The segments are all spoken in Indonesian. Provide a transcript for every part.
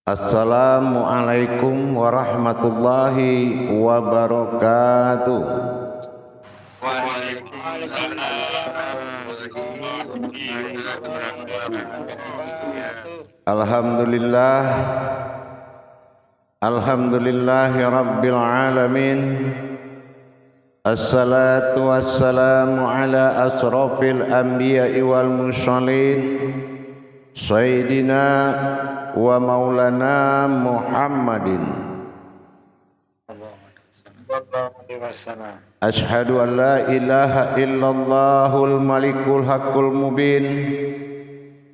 Assalamualaikum warahmatullahi wabarakatuh. Alhamdulillah, alhamdulillahi rabbil alamin. Assalatu wassalamu ala asrafil anbiya'i wal mursalin, sayyidina wa maulana Muhammadin. Ashhadu an la ilaha illallahul malikul haqqul mubin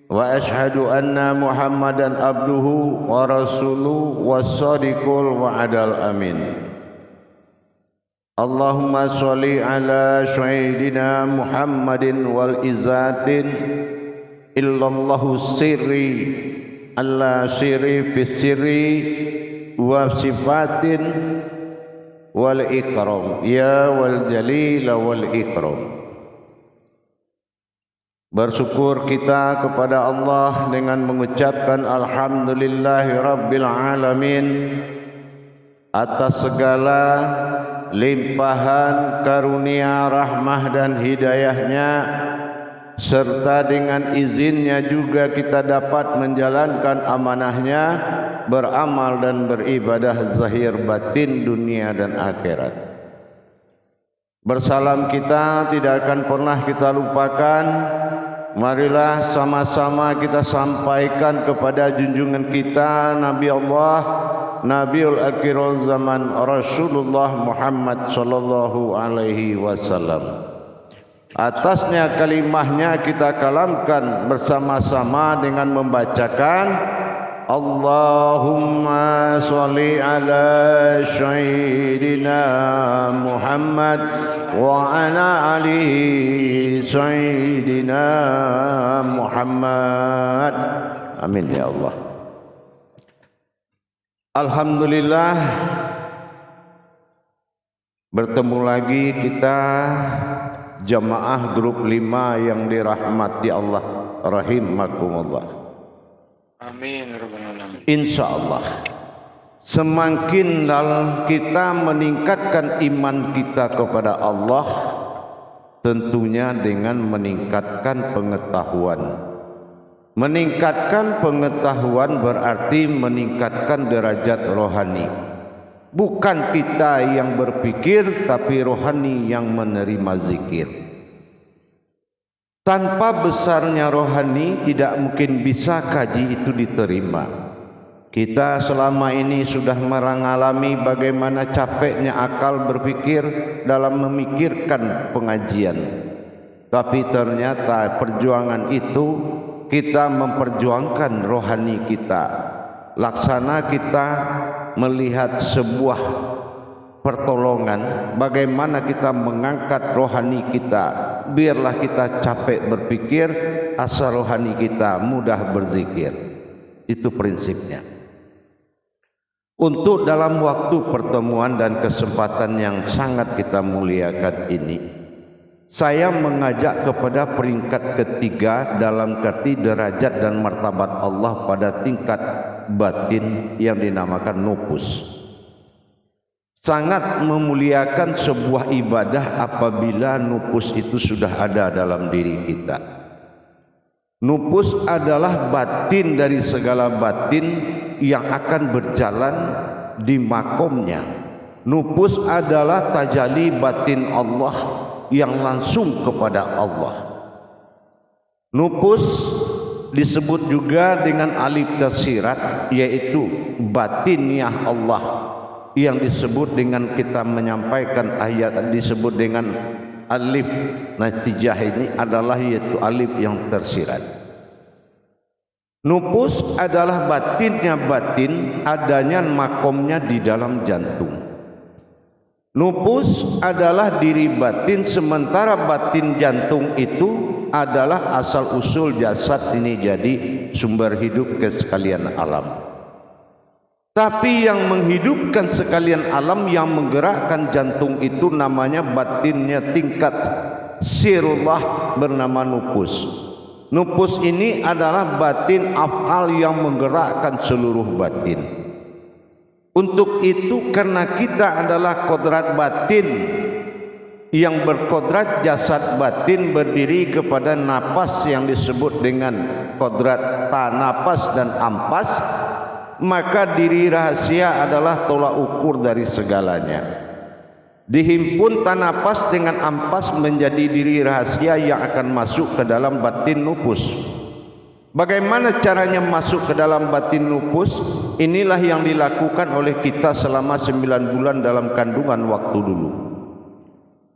wa ashhadu anna Muhammadan abduhu wa rasuluhu was-sadiqul wa'adal amin. Allahumma sholli ala sayyidina Muhammadin wal izzatin illallahu sirri alla sirri bis sirri wa sifatin wal ikram ya wal jalil wal ikram. Bersyukur kita kepada Allah dengan mengucapkan alhamdulillahi rabbil alamin atas segala limpahan karunia, rahmah dan hidayahnya, serta dengan izinnya juga kita dapat menjalankan amanahnya, beramal dan beribadah zahir batin dunia dan akhirat. Bersalam kita tidak akan pernah kita lupakan. Marilah sama-sama kita sampaikan kepada junjungan kita Nabi Allah, Nabiul Akhirul Zaman, Rasulullah Muhammad sallallahu alaihi wasallam. Atasnya kalimahnya kita kalamkan bersama-sama dengan membacakan Allahumma sholli ala sayyidina Muhammad wa ala ali sayyidina Muhammad. Amin ya Allah. Alhamdulillah, bertemu lagi kita jamaah grup 5 yang dirahmati Allah rahimakumullah. Amin. Insyaallah semakin kita meningkatkan iman kita kepada Allah, tentunya dengan meningkatkan pengetahuan. Meningkatkan pengetahuan berarti meningkatkan derajat rohani. Bukan kita yang berpikir, tapi rohani yang menerima zikir. Tanpa besarnya rohani tidak mungkin bisa kaji itu diterima. Kita selama ini sudah mengalami bagaimana capeknya akal berpikir dalam memikirkan pengajian. Tapi ternyata perjuangan itu kita memperjuangkan rohani kita. Laksana kita melihat sebuah pertolongan bagaimana kita mengangkat rohani kita. Biarlah kita capek berpikir, asal rohani kita mudah berzikir. Itu prinsipnya. Untuk dalam waktu pertemuan dan kesempatan yang sangat kita muliakan ini, saya mengajak kepada peringkat ketiga dalam arti derajat dan martabat Allah pada tingkat batin yang dinamakan nufus. Sangat memuliakan sebuah ibadah apabila nufus itu sudah ada dalam diri kita. Nufus adalah batin dari segala batin yang akan berjalan di makomnya. Nufus adalah tajalli batin Allah yang langsung kepada Allah. Nufus disebut juga dengan alif tersirat, yaitu batiniah Allah, yang disebut dengan kita menyampaikan ayat disebut dengan alif natijah. Ini adalah yaitu alif yang tersirat. Nufus adalah batinnya batin, adanya makomnya di dalam jantung. Nufus adalah diri batin, sementara batin jantung itu adalah asal usul jasad ini jadi sumber hidup ke sekalian alam. Tapi yang menghidupkan sekalian alam, yang menggerakkan jantung itu namanya batinnya tingkat sirullah bernama nufus. Nupus ini adalah batin af'al yang menggerakkan seluruh batin. Untuk itu karena kita adalah kodrat batin yang berkodrat jasad batin berdiri kepada napas yang disebut dengan kodrat napas dan ampas, maka diri rahasia adalah tolak ukur dari segalanya. Dihimpun tanapas dengan ampas menjadi diri rahasia yang akan masuk ke dalam batin nupus. Bagaimana caranya masuk ke dalam batin nupus? Inilah yang dilakukan oleh kita selama 9 bulan dalam kandungan waktu dulu.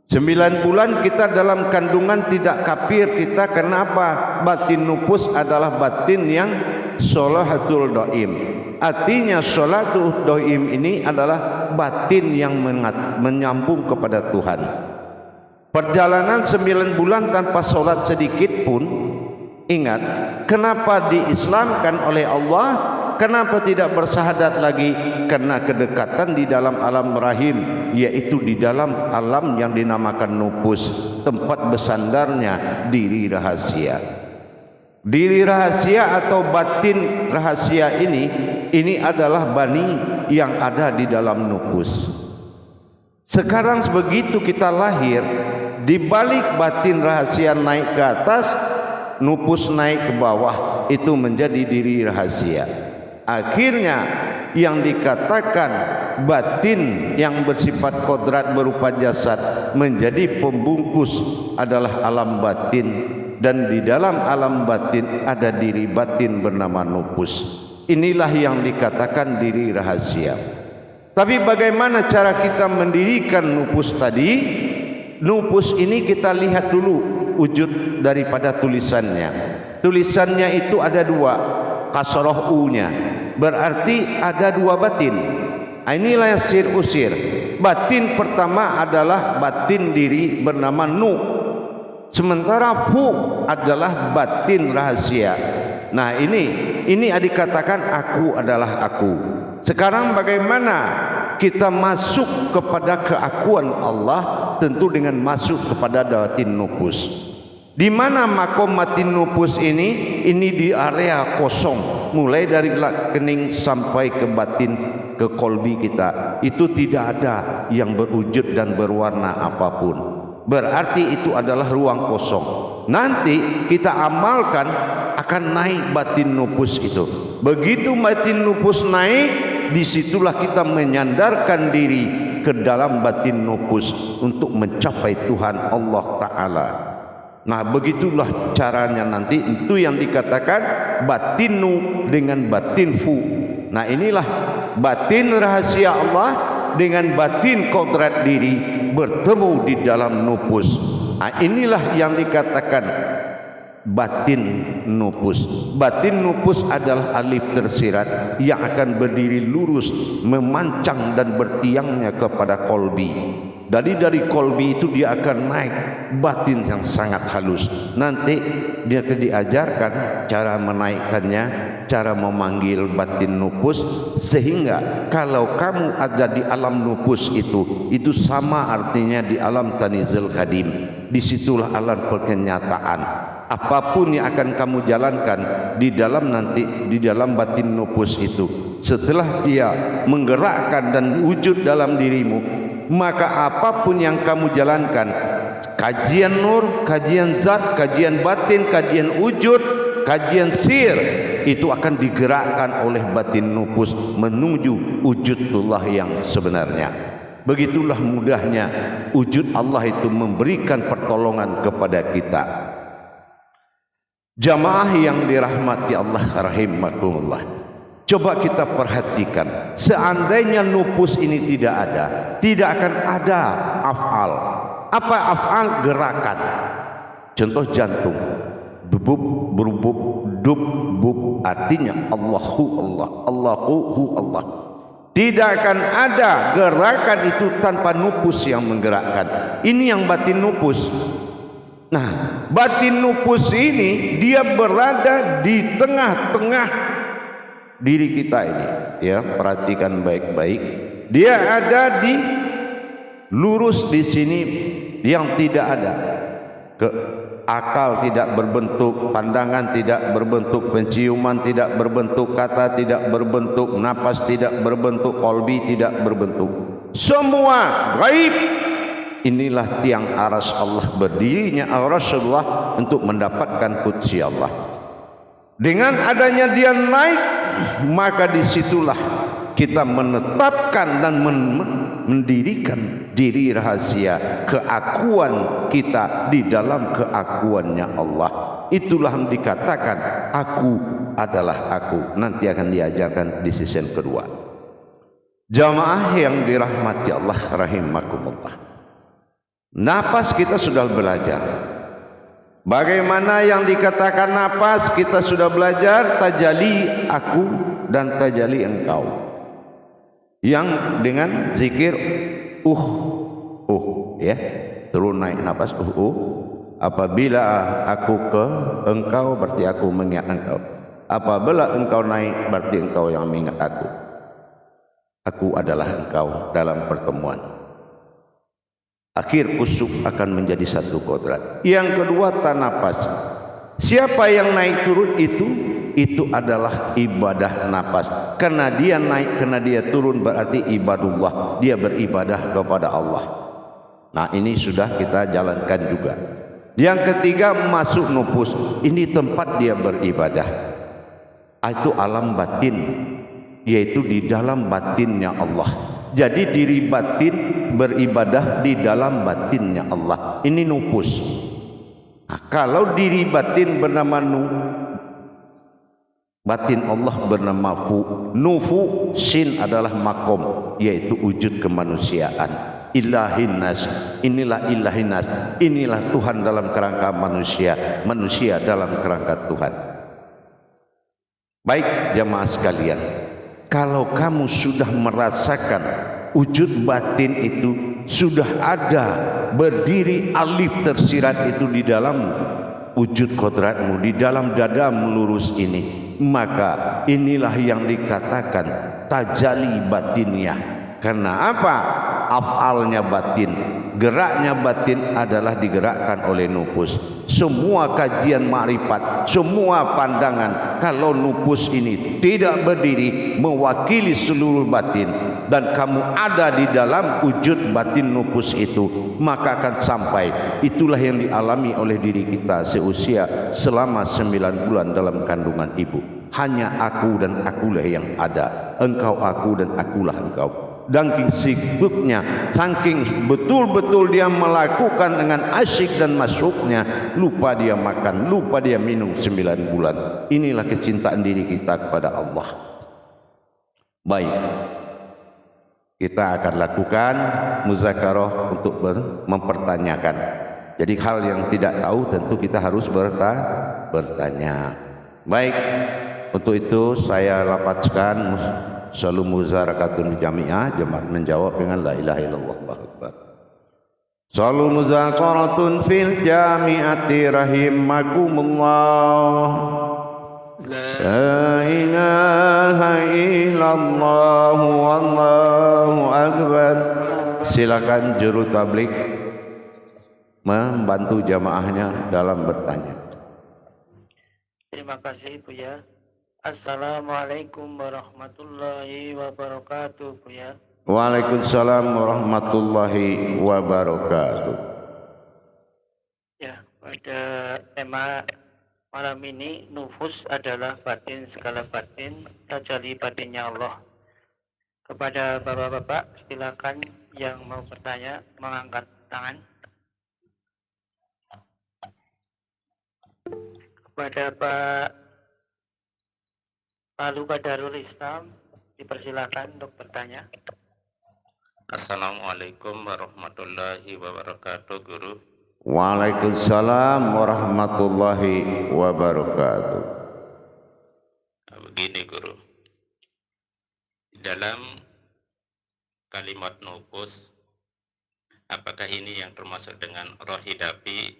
9 bulan kita dalam kandungan tidak kafir kita. Kenapa? Batin nupus adalah batin yang sholatul doim. Artinya sholatul doim ini adalah batin yang menyambung kepada Tuhan. Perjalanan 9 bulan tanpa sholat sedikit pun, ingat, kenapa diislamkan oleh Allah? Kenapa tidak bersahadat lagi? Karena kedekatan di dalam alam rahim, yaitu di dalam alam yang dinamakan nupus, tempat bersandarnya diri rahasia. Diri rahasia atau batin rahasia ini adalah bani yang ada di dalam nupus. Sekarang begitu kita lahir, di balik batin rahasia naik ke atas, nupus naik ke bawah, itu menjadi diri rahasia. Akhirnya yang dikatakan batin yang bersifat kodrat berupa jasad menjadi pembungkus adalah alam batin, dan di dalam alam batin ada diri batin bernama nupus. Inilah yang dikatakan diri rahasia. Tapi bagaimana cara kita mendirikan nupus tadi? Nupus ini kita lihat dulu wujud daripada tulisannya. Tulisannya itu ada 2, kasroh u-nya, berarti ada 2 batin. Inilah yang sir usir. Batin pertama adalah batin diri bernama nu, sementara fu adalah batin rahasia. Nah ini dikatakan aku adalah aku. Sekarang bagaimana kita masuk kepada keakuan Allah? Tentu dengan masuk kepada batin nupus. Di mana makom batin nupus ini? Ini di area kosong, mulai dari kening sampai ke batin, ke kolbi kita. Itu tidak ada yang berwujud dan berwarna apapun. Berarti itu adalah ruang kosong. Nanti kita amalkan akan naik batin nupus itu. Begitu batin nupus naik, disitulah kita menyandarkan diri ke dalam batin nupus untuk mencapai Tuhan Allah Ta'ala. Nah begitulah caranya nanti. Itu yang dikatakan batinu dengan batin fu. Nah inilah batin rahasia Allah dengan batin kodrat diri bertemu di dalam nupus. Nah, inilah yang dikatakan batin nupus. Batin nupus adalah alif tersirat yang akan berdiri lurus, memancang dan bertiangnya kepada kolbi. Dari kolbi itu dia akan naik batin yang sangat halus. Nanti dia akan diajarkan cara menaikkannya, cara memanggil batin nupus, sehingga kalau kamu ada di alam nupus itu sama artinya di alam tanizul kadim. Disitulah alam perkenyataan. Apapun yang akan kamu jalankan di dalam nanti di dalam batin nupus itu, setelah dia menggerakkan dan wujud dalam dirimu, maka apapun yang kamu jalankan, kajian nur, kajian zat, kajian batin, kajian wujud, kajian sir, itu akan digerakkan oleh batin nupus menuju wujudullah yang sebenarnya. Begitulah mudahnya wujud Allah itu memberikan pertolongan kepada kita. Jamaah yang dirahmati Allah rahimakumullah, coba kita perhatikan, seandainya nupus ini tidak ada, tidak akan ada af'al. Apa af'al? Gerakan. Contoh jantung, dubub, berubub, dub, bub, artinya Allahu Allah, Allahu hu Allah. Tidak akan ada gerakan itu tanpa nupus yang menggerakkan. Ini yang batin nupus. Nah, batin nupus ini dia berada di tengah-tengah diri kita ini. Ya, perhatikan baik-baik. Dia ada di lurus di sini yang tidak ada akal tidak berbentuk, pandangan tidak berbentuk, penciuman tidak berbentuk, kata tidak berbentuk, napas tidak berbentuk, qalbi tidak berbentuk. Semua gaib. Inilah tiang aras Allah, berdirinya Rasulullah untuk mendapatkan qudsi Allah. Dengan adanya dia naik, maka disitulah kita menetapkan dan mendirikan diri rahasia keakuan kita di dalam keakuannya Allah. Itulah yang dikatakan aku adalah aku. Nanti akan diajarkan di season kedua. Jamaah yang dirahmati Allah rahimakumullah. Napas kita sudah belajar. Bagaimana yang dikatakan napas kita sudah belajar. Tajali aku dan tajali engkau. Yang dengan zikir ya, turun naik napas apabila aku ke engkau berarti aku mengingat engkau, apabila engkau naik berarti engkau yang mengingat aku adalah engkau dalam pertemuan. Akhir kusuk akan menjadi satu kodrat. Yang kedua tanapas. Siapa yang naik turun itu adalah ibadah napas. Karena dia naik, karena dia turun berarti ibadullah. Dia beribadah kepada Allah. Nah ini sudah kita jalankan juga. Yang ketiga masuk nufus. Ini tempat dia beribadah. Itu alam batin. Yaitu di dalam batinnya Allah. Jadi diri batin beribadah di dalam batinnya Allah. Ini nufus. Nah, kalau diri batin bernama batin Allah bernama nufu, sin adalah makom, yaitu wujud kemanusiaan. Ilahin nas, inilah ilahin nas, inilah Tuhan dalam kerangka manusia, manusia dalam kerangka Tuhan. Baik jamaah sekalian, kalau kamu sudah merasakan wujud batin itu sudah ada, berdiri alif tersirat itu di dalam wujud kodratmu, di dalam dadamu lurus ini, maka inilah yang dikatakan tajali batinnya. Karena apa? Af'alnya batin, geraknya batin adalah digerakkan oleh nufus. Semua kajian ma'rifat, semua pandangan, kalau nufus ini tidak berdiri mewakili seluruh batin, dan kamu ada di dalam wujud batin nufus itu, maka akan sampai. Itulah yang dialami oleh diri kita seusia selama 9 bulan dalam kandungan ibu. Hanya aku dan akulah yang ada, engkau aku dan akulah engkau. Saking sibuknya, saking betul-betul dia melakukan dengan asyik dan masuknya, lupa dia makan, lupa dia minum 9 bulan. Inilah kecintaan diri kita kepada Allah. Baik, kita akan lakukan muzakarah untuk mempertanyakan. Jadi hal yang tidak tahu tentu kita harus bertanya. Baik, untuk itu saya lapatkan Salam muzarakatun jami'ah, jemaat menjawab dengan la ilaha illallah Allahu akbar. Salam muzakaratun fil jami'ati rahimakumullah. La ilaha illallah wallahu akbar. Silakan juru tabligh membantu jamaahnya dalam bertanya. Terima kasih Buya. Assalamualaikum warahmatullahi wabarakatuh Buya. Waalaikumsalam warahmatullahi wabarakatuh. Ya, pada tema malam ini, nufus adalah batin segala batin, tajalli batinnya Allah. Kepada bapak-bapak silakan yang mau bertanya mengangkat tangan. Kepada Pak Luka Darul Islam dipersilakan untuk bertanya. Assalamualaikum warahmatullahi wabarakatuh, Guru. Waalaikumsalam warahmatullahi wabarakatuh. Begini, Guru. Dalam kalimat nufus, apakah ini yang termasuk dengan roh hidapi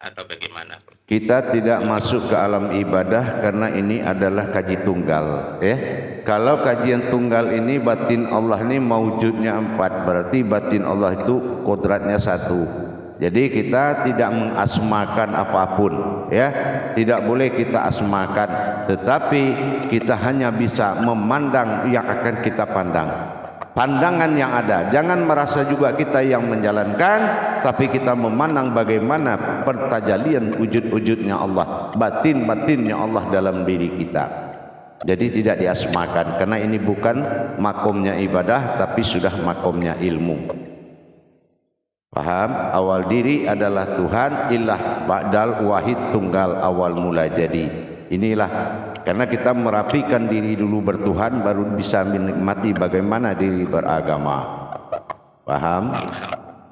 atau bagaimana? Kita tidak masuk ke alam ibadah karena ini adalah kaji tunggal, ya. Kalau kajian tunggal ini batin Allah ini maujudnya 4, berarti batin Allah itu kodratnya 1. Jadi kita tidak mengasmakan apapun, ya, tidak boleh kita asmakan, tetapi kita hanya bisa memandang yang akan kita pandang, pandangan yang ada. Jangan merasa juga kita yang menjalankan, tapi kita memandang bagaimana pertajalian wujud-wujudnya Allah, batin-batinnya Allah dalam diri kita. Jadi tidak diasmakan, karena ini bukan makomnya ibadah, tapi sudah makomnya ilmu. Paham? Awal diri adalah Tuhan, ilah ba'dal wahid tunggal awal mula jadi. Inilah, karena kita merapikan diri dulu bertuhan, baru bisa menikmati bagaimana diri beragama. Paham?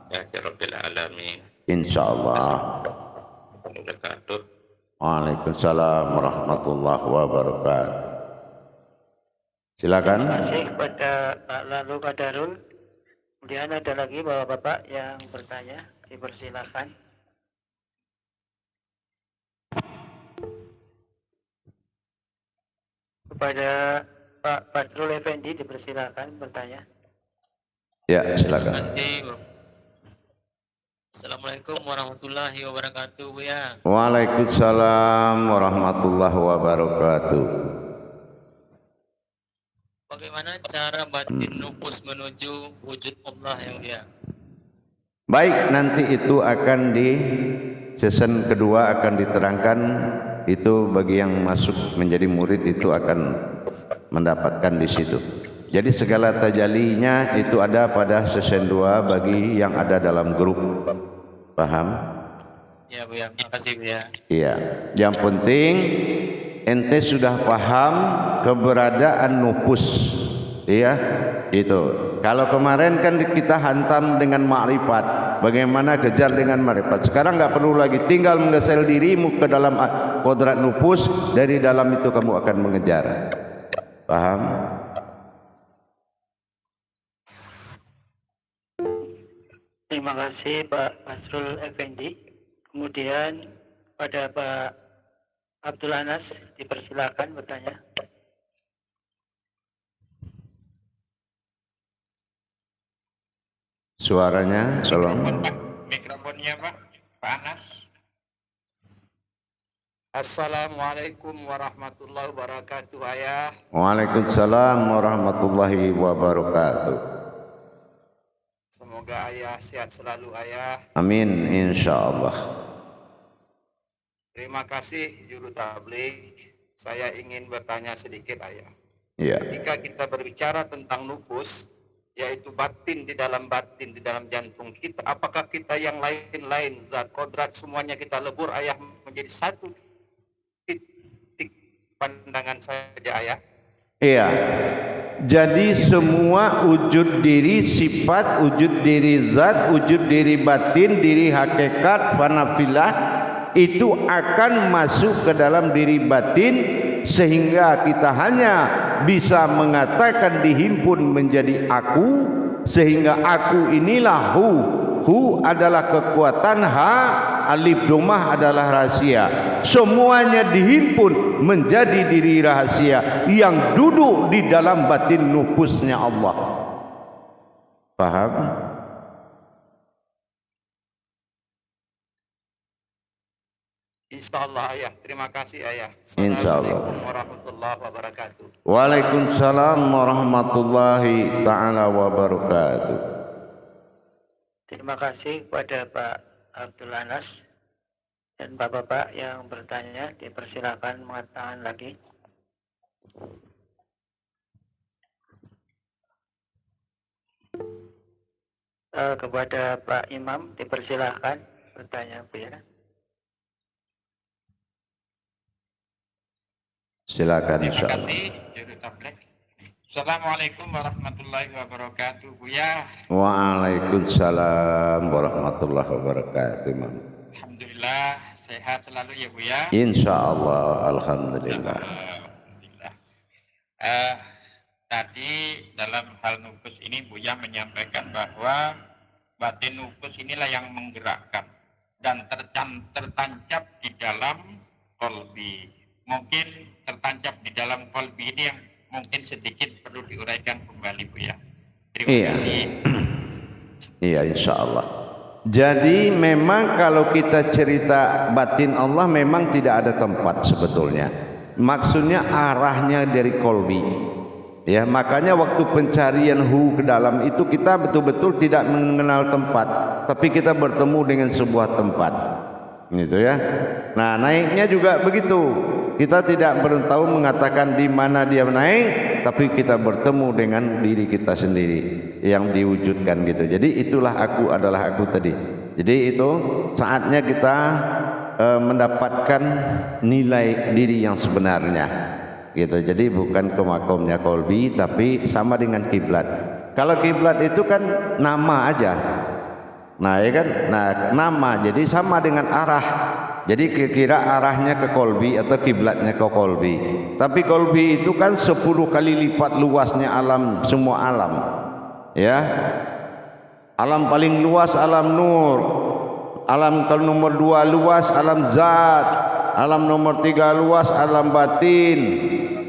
Ya Rabbil Alamin. InsyaAllah. Waalaikumsalam warahmatullahi wabarakatuh. Silakan. Terima kasih kepada Pak Lalu Kadarul. Kemudian ada lagi bapak-bapak yang bertanya, dipersilakan. Kepada Pak Basrul Effendi dipersilakan bertanya. Ya, silakan. Assalamualaikum warahmatullahi wabarakatuh, Buya. Waalaikumsalam warahmatullahi wabarakatuh. Bagaimana cara batin nufus menuju wujud Allah yang dia? Baik, nanti itu akan di season kedua akan diterangkan. Itu bagi yang masuk menjadi murid itu akan mendapatkan di situ. Jadi segala tajalinya itu ada pada season 2 bagi yang ada dalam grup. Paham? Ya, Buya. Terima kasih, Buya. Iya. Yang penting ente sudah paham keberadaan nufus, iya, itu. Kalau kemarin kan kita hantam dengan makrifat, bagaimana kejar dengan makrifat. Sekarang nggak perlu lagi, tinggal menggeser dirimu ke dalam kodrat nufus, dari dalam itu kamu akan mengejar. Paham? Terima kasih Pak Basrul Effendi. Kemudian pada Pak Abdul Anas dipersilakan bertanya. Suaranya tolong. Mikrofonnya Pak Anas. Assalamualaikum warahmatullahi wabarakatuh, Ayah. Waalaikumsalam warahmatullahi wabarakatuh. Semoga Ayah sehat selalu, Ayah. Amin, insyaallah. Terima kasih Juru Tabligh. Saya ingin bertanya sedikit, Ayah. Ya. Jika kita berbicara tentang nufus, yaitu batin di dalam jantung kita, apakah kita yang lain-lain, zat, kodrat, semuanya kita lebur, Ayah, menjadi satu titik pandangan saja, Ayah? Iya. Jadi semua wujud diri, sifat, wujud diri zat, wujud diri batin, diri hakikat, fanafilah, itu akan masuk ke dalam diri batin, sehingga kita hanya bisa mengatakan dihimpun menjadi aku, sehingga aku inilah hu adalah kekuatan, ha alif domah adalah rahasia. Semuanya dihimpun menjadi diri rahasia yang duduk di dalam batin nufusnya Allah. Paham? Insyaallah, Ayah. Terima kasih, Ayah. Insyaallah. Assalamualaikum warahmatullahi wabarakatuh. Waalaikumsalam warahmatullahi ta'ala wabarakatuh. Terima kasih kepada Pak Abdul Anas dan bapak-bapak yang bertanya dipersilakan mengatakan lagi. Kepada Pak Imam dipersilakan bertanya, Bu, ya. Silakan Terima insyaallah. kasih Juru Tabligh. Assalamualaikum warahmatullahi wabarakatuh, Buya. Waalaikumsalam warahmatullahi wabarakatuh. Imam. Alhamdulillah sehat selalu ya, Buya. Insyaallah, alhamdulillah. Alhamdulillah. Tadi dalam hal nufus ini Buya menyampaikan bahwa batin nufus inilah yang menggerakkan dan tertancap di dalam qalbi. Mungkin tertancap di dalam qalbi ini yang mungkin sedikit perlu diuraikan kembali, Bu, ya. Terima Iya. kasih. Iya, insyaallah. Jadi memang kalau kita cerita batin Allah memang tidak ada tempat sebetulnya. Maksudnya arahnya dari kolbi. Ya, makanya waktu pencarian ke dalam itu kita betul-betul tidak mengenal tempat, tapi kita bertemu dengan sebuah tempat. Gitu ya. Nah, naiknya juga begitu. Kita tidak tahu mengatakan di mana dia naik, tapi kita bertemu dengan diri kita sendiri yang diwujudkan gitu. Jadi itulah aku adalah aku tadi. Jadi itu saatnya kita mendapatkan nilai diri yang sebenarnya gitu. Jadi bukan ke makomnya kolbi, tapi sama dengan kiblat. Kalau kiblat itu kan nama aja. Nah, ya kan? Nah, nama. Jadi sama dengan arah. Jadi kira-kira arahnya ke kolbi atau kiblatnya ke kolbi. Tapi kolbi itu kan 10 kali lipat luasnya alam, semua alam. Ya. Alam paling luas alam nur. Alam nomor 2 luas alam zat. Alam nomor 3 luas alam batin.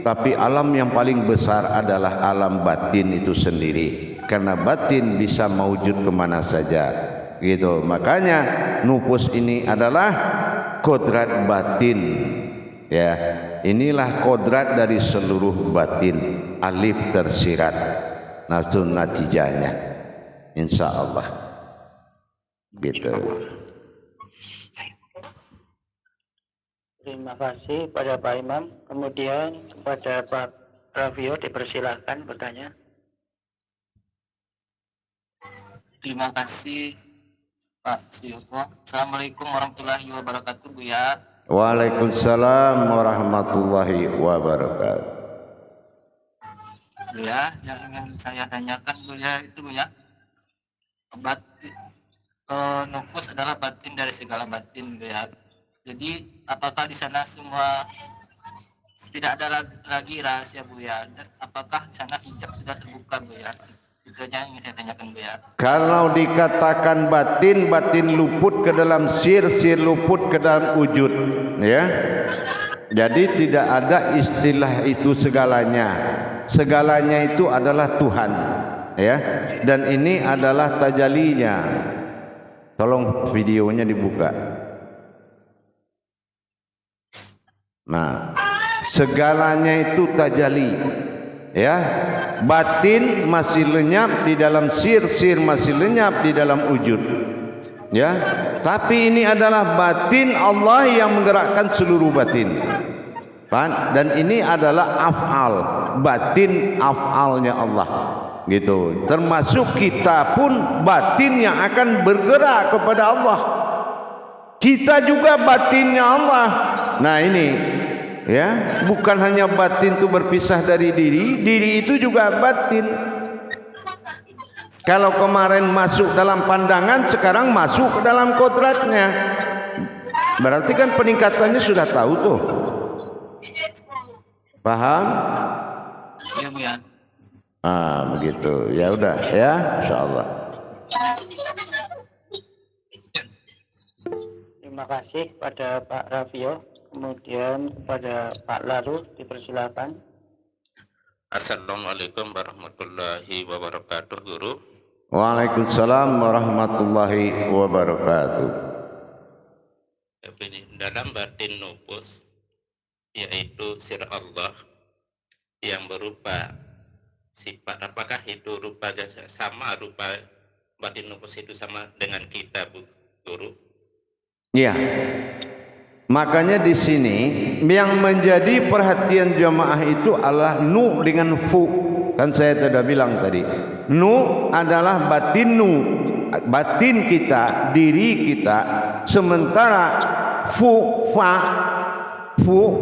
Tapi alam yang paling besar adalah alam batin itu sendiri. Karena batin bisa mewujud kemana saja. Gitu. Makanya nufus ini adalah kodrat batin. Ya, inilah kodrat dari seluruh batin. Alif tersirat. Itu natijahnya. Insya Allah. Gitu. Terima kasih pada Pak Imam. Kemudian kepada Pak Rafio dipersilahkan bertanya. Terima kasih Pak Suyoko. Assalamualaikum warahmatullahi wabarakatuh, Buya. Waalaikumsalam warahmatullahi wabarakatuh. Buya, yang ingin saya tanyakan Buya itu Buya, batin, nufus adalah batin dari segala batin Buya. Jadi apakah di sana semua tidak ada lagi rahasia Buya? Dan apakah di sana hijab sudah terbuka Buya? Itu yang ingin saya tanyakan Buya. Kalau dikatakan batin, batin luput ke dalam sir, sir luput ke dalam wujud, ya. Jadi tidak ada istilah itu segalanya. Segalanya itu adalah Tuhan, ya. Dan ini adalah tajalinya. Tolong videonya dibuka. Nah, segalanya itu tajali. Ya, batin masih lenyap di dalam sir, sir masih lenyap di dalam wujud. Ya, tapi ini adalah batin Allah yang menggerakkan seluruh batin. Dan ini adalah af'al, batin af'alnya Allah. Gitu. Termasuk kita pun batin yang akan bergerak kepada Allah. Kita juga batinnya Allah. Nah ini, ya, bukan hanya batin itu berpisah dari diri, diri itu juga batin. Kalau kemarin masuk dalam pandangan, sekarang masuk ke dalam kodratnya. Berarti kan peningkatannya sudah tahu tuh. Paham? Ya Buya. Begitu. Ya udah, ya, insyaallah. Terima kasih pada Pak Rafio. Kemudian kepada Pak Laru dipersilakan. Assalamualaikum warahmatullahi wabarakatuh, Guru. Waalaikumsalam warahmatullahi wabarakatuh. Dalam batin nufus, yaitu sir Allah yang berupa sifat, apakah itu rupa sama, rupa batin nufus itu sama dengan kita, Guru? Iya. Makanya di sini yang menjadi perhatian jamaah itu adalah nu dengan fu. Kan saya sudah bilang tadi. Nu adalah batin nu, batin kita, diri kita. Sementara fu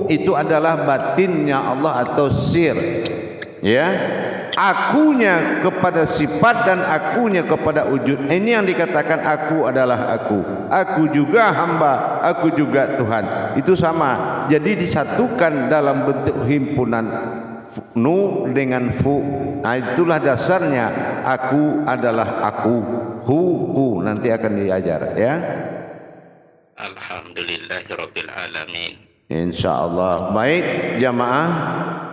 itu adalah batinnya Allah atau sir. Ya. Akunya kepada sifat dan akunya kepada wujud. Ini yang dikatakan aku adalah aku. Aku juga hamba, aku juga Tuhan. Itu sama. Jadi disatukan dalam bentuk himpunan nu dengan fu. Nah, itulah dasarnya. Aku adalah aku. Hu. Nanti akan diajar, ya. Alhamdulillahirabbil alamin. Insyaallah. Baik jamaah,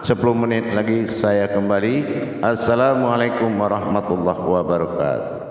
10 menit lagi saya kembali. Assalamualaikum warahmatullahi wabarakatuh.